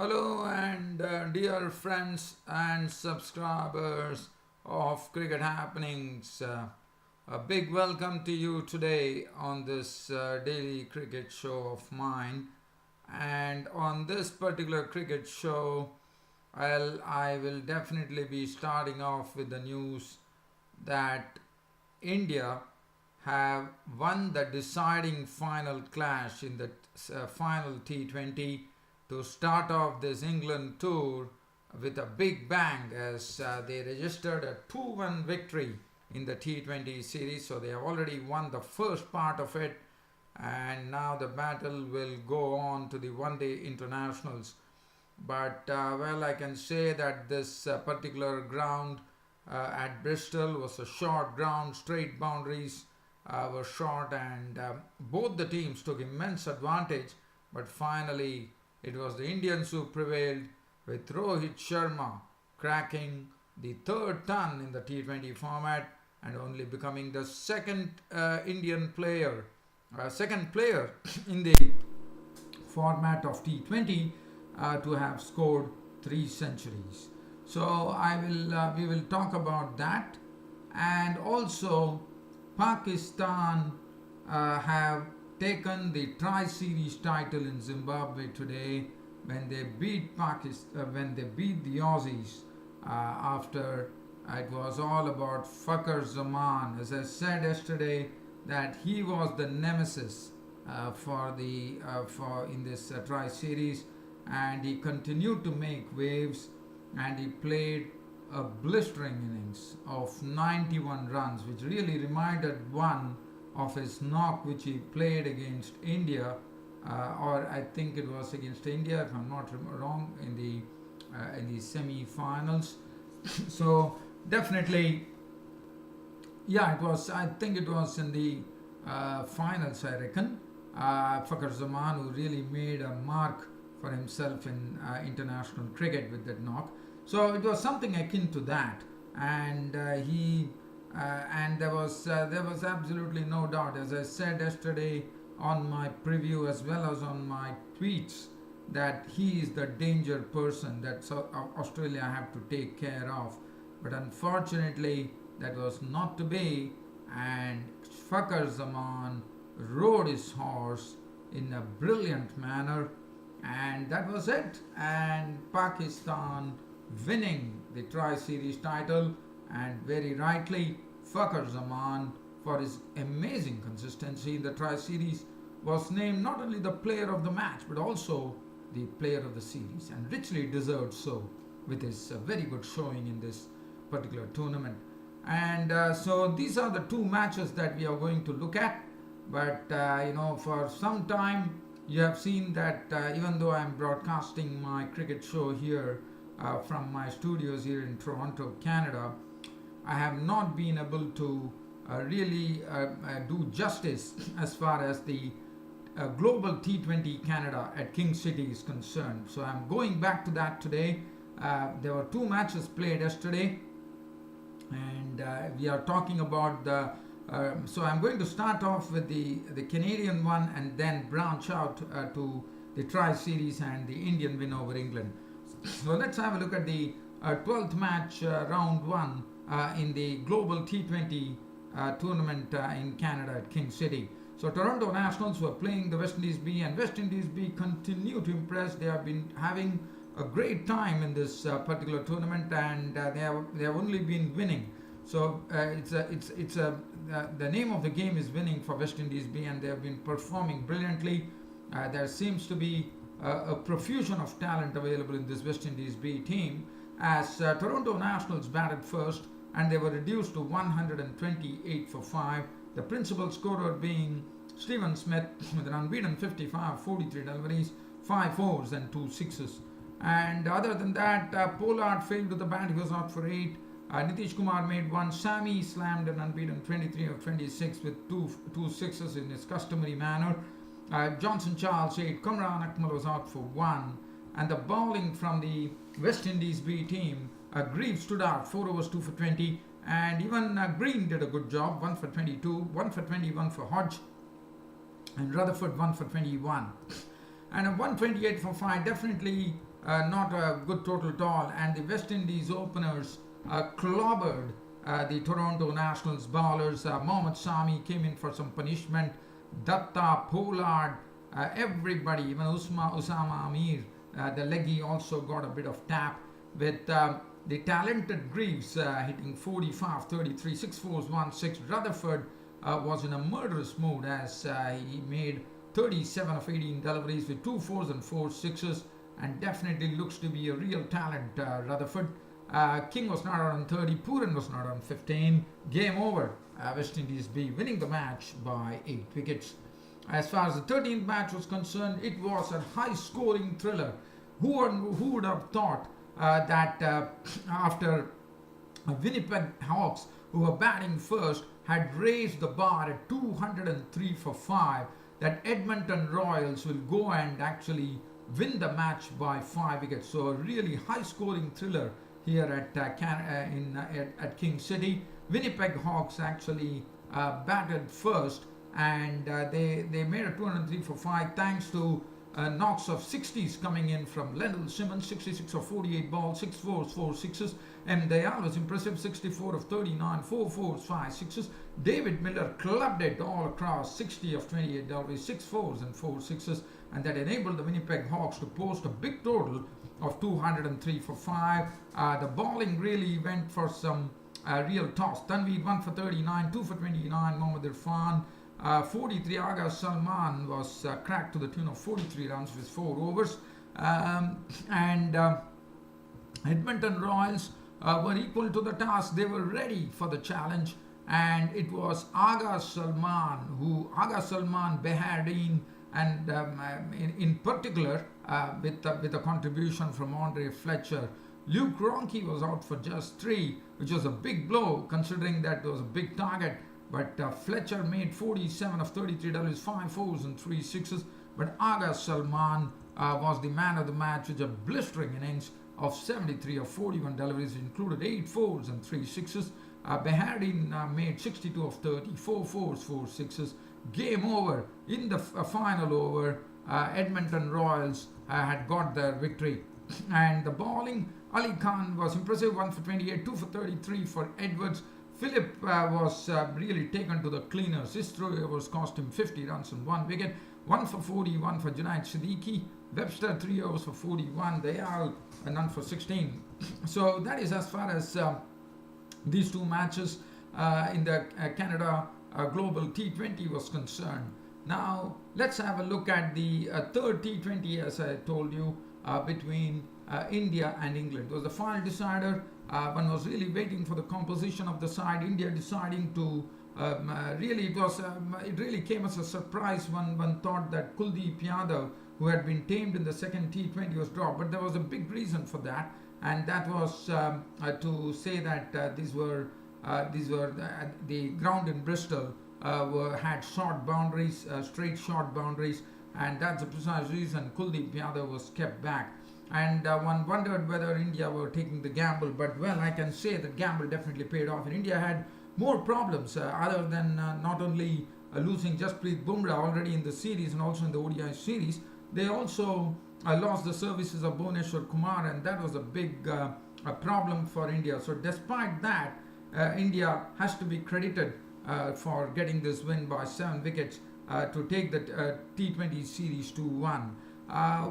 Hello and dear friends and subscribers of Cricket Happenings. A big welcome to you today on this daily cricket show of mine. And on this particular cricket show, I will definitely be starting off with the news that India have won the deciding final clash in the final T20 to start off this England tour with a big bang as they registered a 2-1 victory in the T20 series. So they have already won the first part of it, and now the battle will go on to the one-day internationals. But well, I can say that this particular ground at Bristol was a short ground, straight boundaries were short, and both the teams took immense advantage. But finally, it was the Indians who prevailed, with Rohit Sharma cracking the third ton in the T20 format and only becoming the second Indian player, second player in the format of T20 to have scored 3 centuries. So we will talk about that, and also Pakistan have taken the Tri-Series title in Zimbabwe today when they beat the Aussies after it was all about Fakhar Zaman. As I said yesterday, that he was the nemesis for in this Tri-Series, and he continued to make waves, and he played a blistering innings of 91 runs, which really reminded one of his knock which he played against India, or I think it was against India if I'm not wrong, in the semi-finals. So definitely, yeah, it was. I think it was in the finals, I reckon. Fakhar Zaman, who really made a mark for himself in international cricket with that knock. So it was something akin to that, and and there was absolutely no doubt, as I said yesterday on my preview as well as on my tweets, that he is the danger person that Australia have to take care of. But unfortunately, that was not to be, and Fakhar Zaman rode his horse in a brilliant manner, and that was it. And Pakistan winning the Tri-Series title, and very rightly, Fakhar Zaman, for his amazing consistency in the Tri-Series, was named not only the player of the match but also the player of the series, and richly deserved so with his very good showing in this particular tournament. And so these are the two matches that we are going to look at. But for some time you have seen that even though I am broadcasting my cricket show here from my studios here in Toronto, Canada, I have not been able to really do justice as far as the global T20 Canada at King City is concerned. So I'm going back to that today. There were 2 matches played yesterday, and we are talking about the so I'm going to start off with the Canadian one and then branch out to the Tri-Series and the Indian win over England. So let's have a look at the 12th match, round 1 in the global T20 tournament in Canada at King City. So Toronto Nationals were playing the West Indies B, and West Indies B continue to impress. They have been having a great time in this particular tournament, and they have only been winning. So the name of the game is winning for West Indies B, and they have been performing brilliantly. There seems to be a profusion of talent available in this West Indies B team, as Toronto Nationals batted first, and they were reduced to 128 for 5. The principal scorer being Stephen Smith with an unbeaten 55, 43 deliveries, 5 fours and 2 sixes. And other than that, Pollard failed to the bat, he was out for 8. Nitish Kumar made 1. Sammy slammed an unbeaten 23 of 26 with two sixes in his customary manner. Johnson Charles 8. Kamran Akmal was out for 1. And the bowling from the West Indies B team, Grieve stood out, 4 overs, 2 for 20. And even Green did a good job, 1 for 22, 1 for 21 for Hodge, and Rutherford 1 for 21. And a 128 for 5, definitely not a good total at all. And the West Indies openers clobbered the Toronto Nationals bowlers. Mohammad Sami came in for some punishment. Datta, Pollard, everybody, even Usama Amir, the leggy, also got a bit of tap, with the talented Greaves hitting 45, 33, 6 fours, 1 6. Rutherford was in a murderous mood as he made 37 of 18 deliveries with 2 fours and 4 sixes, and definitely looks to be a real talent, Rutherford. King was not out on 30, Puran was not on 15. Game over. West Indies B winning the match by 8 wickets. As far as the 13th match was concerned, it was a high-scoring thriller. Who would have thought that after Winnipeg Hawks, who were batting first, had raised the bar at 203 for 5, that Edmonton Royals will go and actually win the match by 5 wickets. So a really high-scoring thriller here at King City. Winnipeg Hawks actually batted first, and they made a 203 for 5 thanks to knocks of 60s coming in from Lendl Simmons, 66 of 48 balls, 6 fours, 4 sixes. And Dayal was impressive, 64 of 39, 4 fours, 5 sixes. David Miller clubbed it all across, 60 of 28 deliveries, 6 fours and 4 sixes. And that enabled the Winnipeg Hawks to post a big total of 203 for 5. The bowling really went for some real toss. Tanveer 1 for 39, 2 for 29, Mohammad Irfan. 43, Agha Salman was cracked to the tune of 43 runs with 4 overs. Edmonton Royals were equal to the task. They were ready for the challenge, and it was Agha Salman, Behardine, and in particular with a contribution from Andre Fletcher. Luke Ronke was out for just 3, which was a big blow considering that there was a big target. But Fletcher made 47 of 33 deliveries, 5 fours and 3 sixes. But Agha Salman was the man of the match with a blistering innings of 73 of 41 deliveries, included 8 fours and 3 sixes. Behardine made 62 of 30, 4 fours, 4 sixes. Game over. In the final over, Edmonton Royals had got their victory. And the bowling, Ali Khan was impressive, 1 for 28, 2 for 33 for Edwards. Phillip was really taken to the cleaners. His throw overs cost him 50 runs and 1 wicket. 1 for 41 for Junaid Siddiqui. Webster 3 overs for 41. Dayal none for 16. So that is as far as these two matches in the Canada Global T20 was concerned. Now let's have a look at the third T20, as I told you, between India and England. It was the final decider. One was really waiting for the composition of the side. India deciding to it really came as a surprise. One thought that Kuldeep Yadav, who had been tamed in the second T20, was dropped, but there was a big reason for that, and that was to say that these were the ground in Bristol had short boundaries, straight short boundaries, and that's the precise reason Kuldeep Yadav was kept back. And one wondered whether India were taking the gamble, but well, I can say that gamble definitely paid off. And India had more problems other than not only losing Jasprit Bumrah already in the series and also in the ODI series. They also lost the services of Bhuvneshwar Kumar, and that was a big problem for India. So despite that, India has to be credited for getting this win by 7 wickets to take the T20 series 2-1.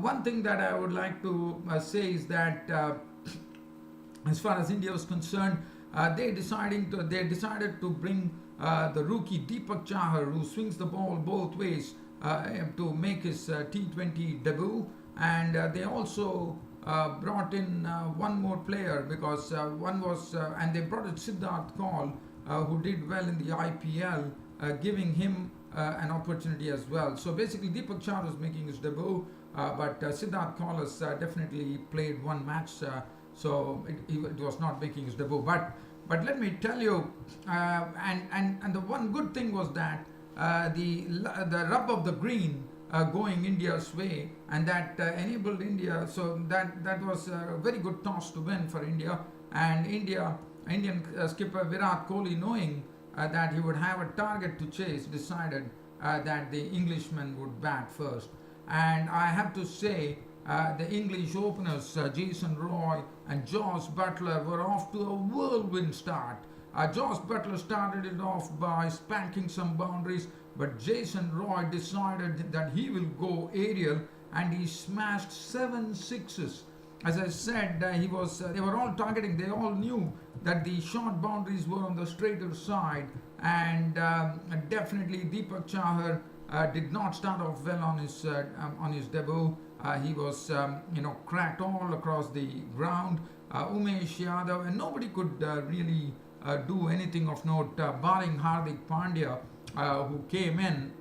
One thing that I would like to say is that as far as India was concerned, they decided to bring the rookie Deepak Chahar, who swings the ball both ways, to make his T20 debut, and they also brought in one more player because and they brought in Siddharth Kaul, who did well in the IPL, giving him an opportunity as well. So basically Deepak Chahar was making his debut, but Siddharth Kaul has definitely played one match, so it was not making his debut. But let me tell you, and the one good thing was that the rub of the green going India's way, and that enabled India. So that was a very good toss to win for India. And Indian skipper Virat Kohli, knowing that he would have a target to chase, decided that the Englishman would bat first. And I have to say, the English openers, Jason Roy and Josh Butler, were off to a whirlwind start. Josh Butler started it off by spanking some boundaries, but Jason Roy decided that he will go aerial, and he smashed 7 sixes. As I said, they were all targeting. They all knew that the short boundaries were on the straighter side, and definitely Deepak Chahar did not start off well on his debut. He was cracked all across the ground. Umesh Yadav, and nobody could really do anything of note, barring Hardik Pandya, who came in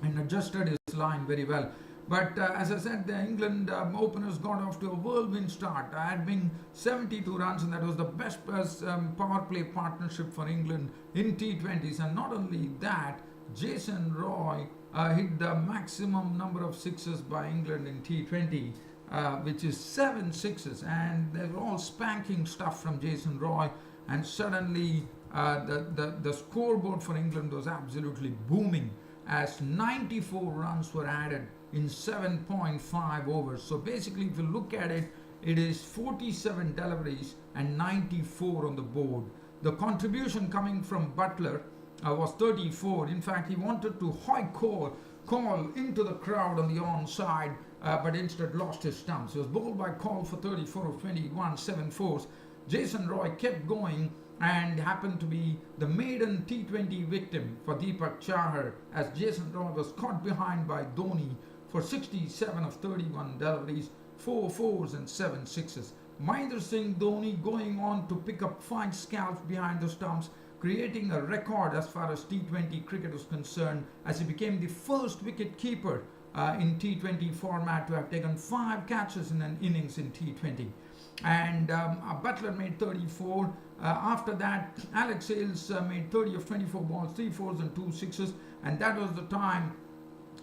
and adjusted his line very well. But as I said, the England openers got off to a whirlwind start, having 72 runs, and that was the best power play partnership for England in T20s. And not only that, Jason Roy hit the maximum number of sixes by England in T20, which is 7 sixes, and they were all spanking stuff from Jason Roy. And suddenly, the scoreboard for England was absolutely booming, as 94 runs were added in 7.5 overs. So basically, if you look at it, it is 47 deliveries and 94 on the board. The contribution coming from Butler was 34. In fact, he wanted to call into the crowd on the onside, but instead lost his stumps. He was bowled by Call for 34 of 21, 7 4s. Jason Roy kept going and happened to be the maiden T20 victim for Deepak Chahar, as Jason Roy was caught behind by Dhoni for 67 of 31 deliveries, 4 4s and 7 6s. Mahendra Singh Dhoni going on to pick up 5 scalps behind the stumps, creating a record as far as T20 cricket was concerned, as he became the first wicket keeper in T20 format to have taken 5 catches in an innings in T20. And Butler made 34. After that, Alex Hales made 30 of 24 balls, 3 4s and 2 6s, and that was the time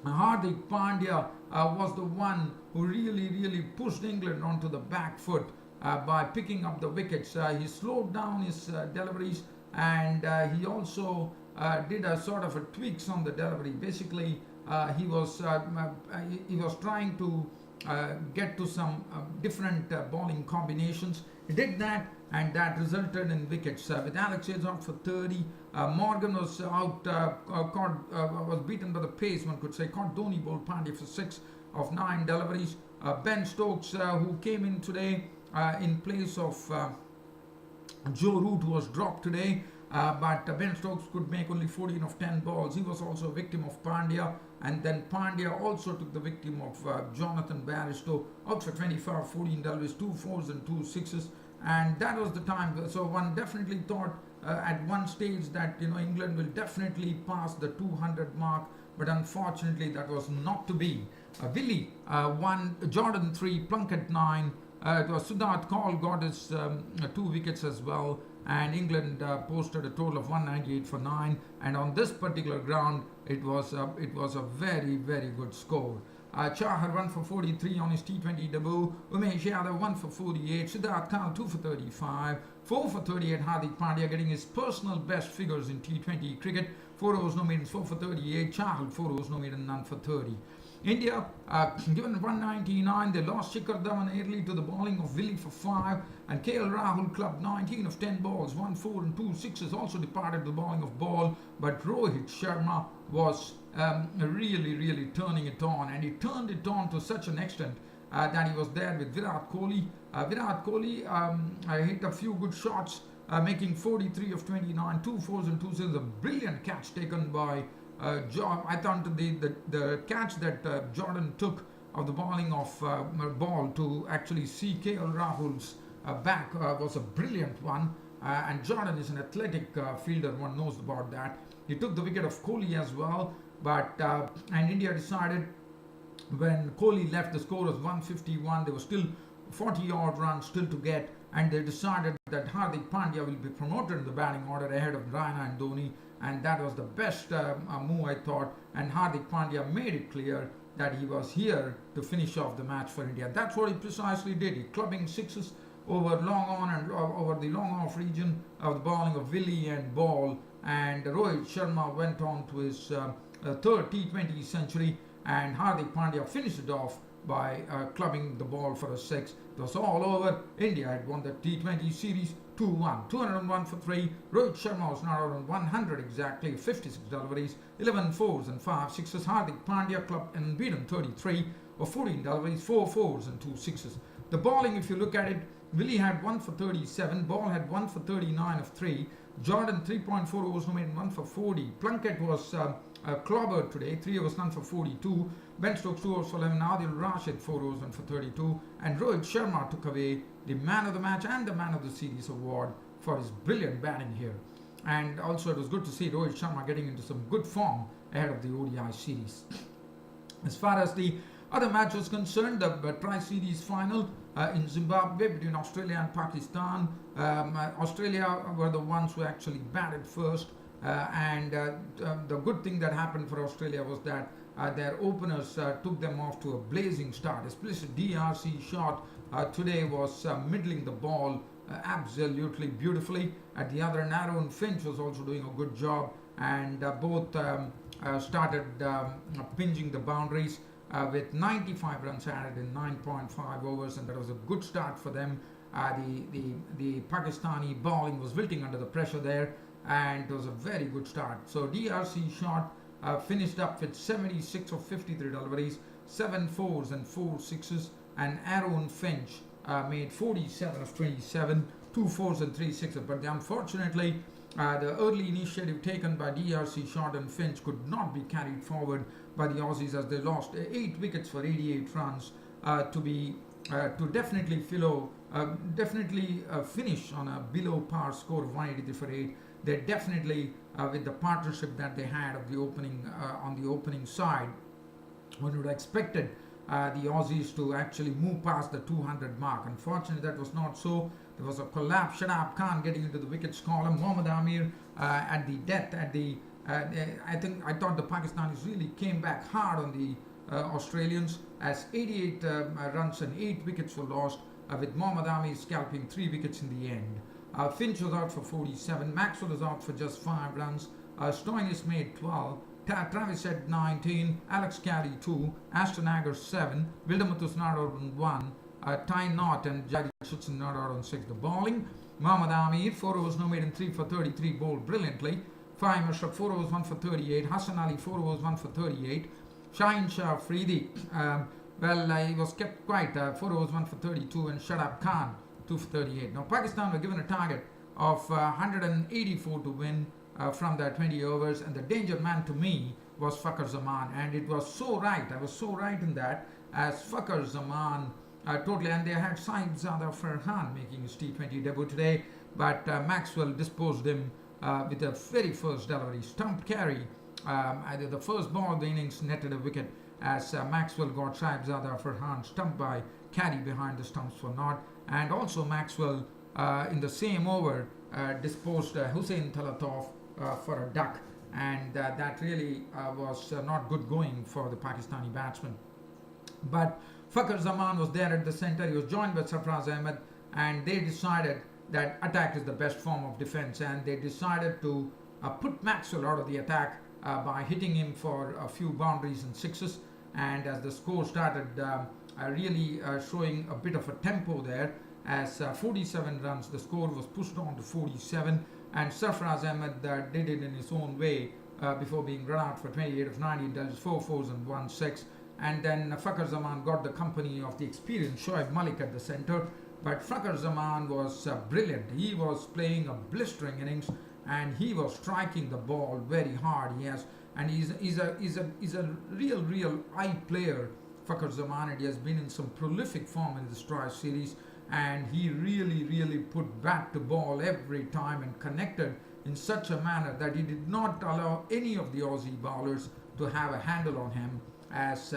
Hardik Pandya was the one who really pushed England onto the back foot by picking up the wickets. He slowed down his deliveries, and he also did a sort of a tweaks on the delivery. Basically, he was trying to get to some different bowling combinations. He did that, and that resulted in wickets. With Alex Hales out for 30, Morgan was out, was beaten by the pace, one could say. Caught Dhoni bowled Pandya for 6 of 9 deliveries. Ben Stokes, who came in today in place of Joe Root, who was dropped today, but Ben Stokes could make only 14 of 10 balls. He was also a victim of Pandya, and then Pandya also took the victim of Jonathan Barristow, out for 25, 14 deliveries, 2 4s and 2 6s, and that was the time. So one definitely thought at one stage that England will definitely pass the 200 mark, but unfortunately that was not to be. Willie 1, Jordan 3, Plunkett 9. It was Siddharth Kaul got his 2 wickets as well, and England posted a total of 198 for 9. And on this particular ground, it was a very good score. Chahar 1 for 43 on his T20 debut. Umesh Yadav 1 for 48. Siddharth Kaul 2 for 35. 4 for 38. Hardik Pandya getting his personal best figures in T20 cricket. 4 overs, no maidens, 4 for 38. Chahar 4 overs, no maiden, none for 30. India, given 199, they lost Fakhar Zaman early to the bowling of Willie for 5, and KL Rahul clubbed 19 of 10 balls, 1 4 and 2 6s, also departed the bowling of Ball, but Rohit Sharma was really turning it on, and he turned it on to such an extent that he was there with Virat Kohli. Virat Kohli hit a few good shots, making 43 of 29, 2 4s and 2 6s, a brilliant catch taken by I thought the catch that Jordan took of the bowling of Ball to actually see KL Rahul's back was a brilliant one, and Jordan is an athletic fielder, one knows about that. He took the wicket of Kohli as well, but and India decided when Kohli left, the score was 151. There were still 40 odd runs still to get, and they decided that Hardik Pandya will be promoted in the batting order ahead of Raina and Dhoni. And that was the best move, I thought, and Hardik Pandya made it clear that he was here to finish off the match for India. That's what he precisely did. He clubbing 6s over long on and over the long off region of the bowling of Willie and Ball, and Rohit Sharma went on to his third T20 century, and Hardik Pandya finished it off by clubbing the ball for a 6. It was all over. India had won the T20 series 2-1. 201 for 3. Rohit Sharma was not out on 100 exactly. 56 deliveries, 11 fours and 5 sixes. Hardik Pandya clubbed an unbeaten 33 or 14 deliveries, 4 fours and 2 sixes. The bowling, if you look at it, Willie had 1 for 37. Ball had 1 for 39 of 3. Jordan 3.4 overs, no made 1 for 40. Plunkett was clobbered today, 3 overs, none for 42. Ben Stokes 2 overs for 11. Adil Rashid 4 overs, 1 for 32. And Rohit Sharma took away the man of the match and the man of the series award for his brilliant batting here. And also it was good to see Rohit Sharma getting into some good form ahead of the ODI series. As far as the other match was concerned, the tri-series final in Zimbabwe between Australia and Pakistan. Australia were the ones who actually batted first, and the good thing that happened for Australia was that their openers took them off to a blazing start. Especially DRC shot today was middling the ball absolutely beautifully. At the other end, Aaron Finch was also doing a good job, and both started pinging the boundaries. With 95 runs added in 9.5 overs, and that was a good start for them. The Pakistani bowling was wilting under the pressure there, and it was a very good start. So DRC shot finished up with 76 of 53 deliveries, 7 fours and 4 sixes, and Aaron Finch made 47 of 27, 2 fours and 3 sixes. But unfortunately, the early initiative taken by DRC shot and Finch could not be carried forward by the Aussies, as they lost 8 wickets for 88 runs to definitely finish on a below par score of 183 for 8. They definitely, with the partnership that they had of the opening on the opening side, one would have expected the Aussies to actually move past the 200 mark. Unfortunately, that was not so. There was a collapse. Shadab Khan getting into the wickets column. Mohammad Amir at the death. I thought the Pakistanis really came back hard on the Australians, as 88 runs and 8 wickets were lost, with Mohammad Amir scalping 3 wickets in the end. Finch was out for 47. Maxwell was out for just 5 runs. Stoinis made 12. Travis had 19. Alex Carey 2. Ashton Agar 7. Wildermuth not out on 1. Ty Knott and Jagdish Schützen not out on 6. The bowling, Mohammad Amir 4 overs, no made in 3 for 33, bowled brilliantly. Fahim Ashraf 4 overs, 1 for 38. Hassan Ali 4 overs, 1 for 38. Shaheen Shah Afridi, he was kept quiet, 4 overs, 1 for 32. And Shadab Khan 2 for 38. Now Pakistan were given a target of 184 to win from their 20 overs, and the danger man to me was Fakhar Zaman, and it was so right. I was so right in that, as Fakhar Zaman totally, and they had Saeed Zada Farhan making his T20 debut today, but Maxwell disposed him with the very first delivery. Stumped Carey, either the first ball of the innings netted a wicket, as Maxwell got Saeed Zada Farhan stumped by Carey behind the stumps for naught, and also Maxwell in the same over disposed Hussein Talatov for a duck, and that really was not good going for the Pakistani batsman. But Fakhar Zaman was there at the centre. He was joined by Sarfraz Ahmed, and they decided that attack is the best form of defence, and they decided to put Maxwell out of the attack by hitting him for a few boundaries and sixes. And as the score started really showing a bit of a tempo there, as 47 runs, the score was pushed on to 47, and Sarfraz Ahmed did it in his own way before being run out for 28 of 19, that is 4 fours and 1 6. And then Fakhar Zaman got the company of the experienced Shoaib Malik at the centre. But Fakhar Zaman was brilliant. He was playing a blistering innings, and he was striking the ball very hard. He's a real eye player, Fakhar Zaman, and he has been in some prolific form in this tri series. And he really put bat to ball every time and connected in such a manner that he did not allow any of the Aussie bowlers to have a handle on him, as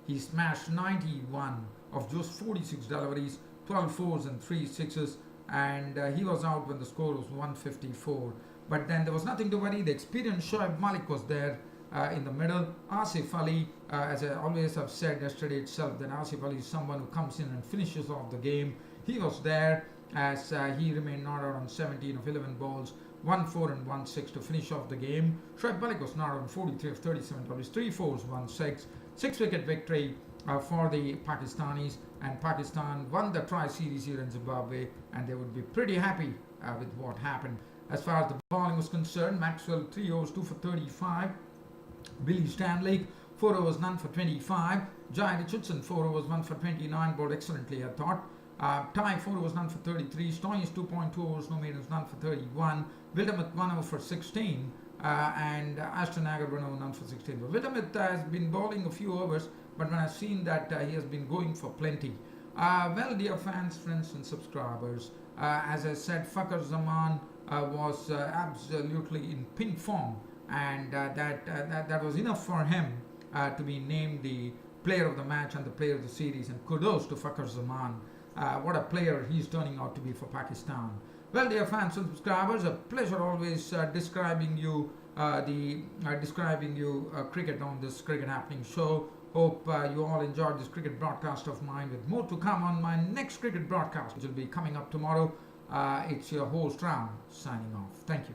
he smashed 91 of just 46 deliveries, 12 fours and 3 sixes, and he was out when the score was 154. But then there was nothing to worry. The experienced Shoaib Malik was there in the middle. Asif Ali, as I always have said yesterday itself, that Asif Ali is someone who comes in and finishes off the game. He was there, as he remained not out on 17 of 11 balls, 1 4 and 1 6 to finish off the game. Shoaib Malik was not on 43 of 37 balls, 3 fours, 1 6. 6-wicket victory for the Pakistanis, and Pakistan won the tri-series here in Zimbabwe, and they would be pretty happy with what happened. As far as the bowling was concerned, Maxwell 3 overs 2 for 35, Billy Stanley 4 overs none for 25, Jai Richardson 4 overs 1 for 29, bowled excellently I thought. Ty 4 overs none for 33, Stoinis 2.2 overs no maidens none for 31, Wildermuth 1 over for 16, and Ashton Agar 1 over none for 16. But Wildermuth has been bowling a few overs, but when I've seen that he has been going for plenty. Well, dear fans, friends and subscribers, as I said, Fakhar Zaman was absolutely in pink form, and that was enough for him to be named the player of the match and the player of the series, and kudos to Fakhar Zaman. What a player he's turning out to be for Pakistan. Well, dear fans and subscribers, a pleasure always describing you cricket on this Cricket Happening show. Hope you all enjoyed this cricket broadcast of mine, with more to come on my next cricket broadcast, which will be coming up tomorrow. It's your host Ram signing off. Thank you.